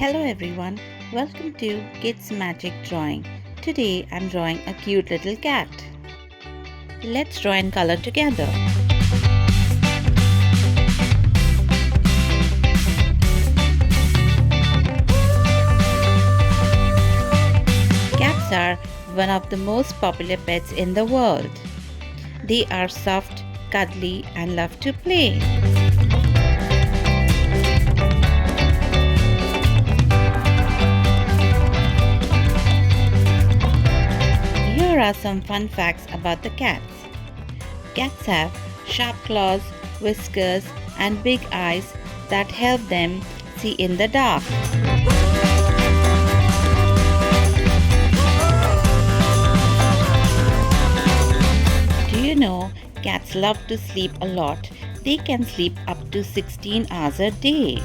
Hello everyone, welcome to Kids Magic Drawing. Today I'm drawing a cute little cat. Let's draw and color together. Cats are one of the most popular pets in the world. They are soft, cuddly and love to play. Here are some fun facts about the cats. Cats have sharp claws, whiskers, and big eyes that help them see in the dark. Do you know cats love to sleep a lot? They can sleep up to 16 hours a day.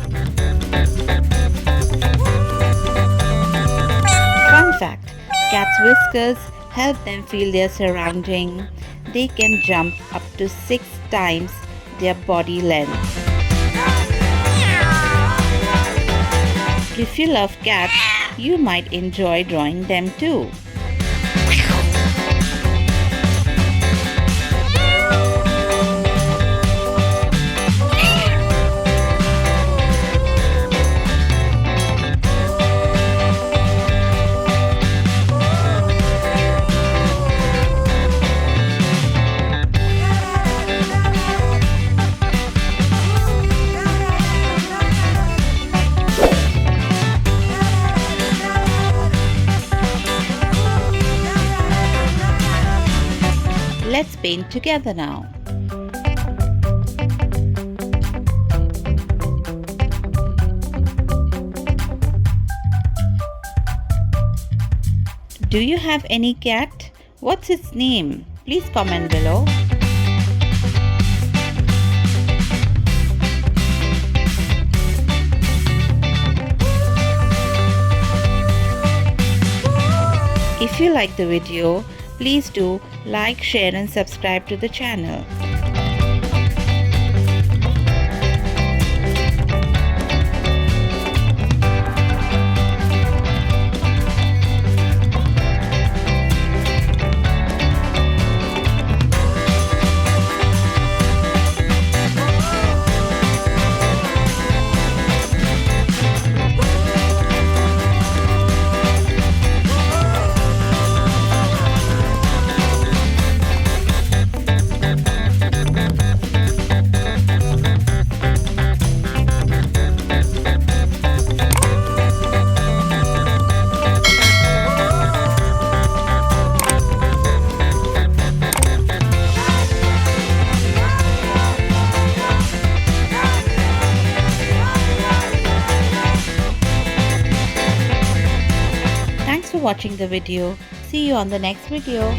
Fun fact, cats' whiskers help them feel their surrounding. They can jump up to 6 times their body length. If you love cats, you might enjoy drawing them too. Let's paint together now. Do you have any cat? What's its name? Please comment below. If you like the video, please do like, share and subscribe to the channel. Thanks for watching the video. See you on the next video.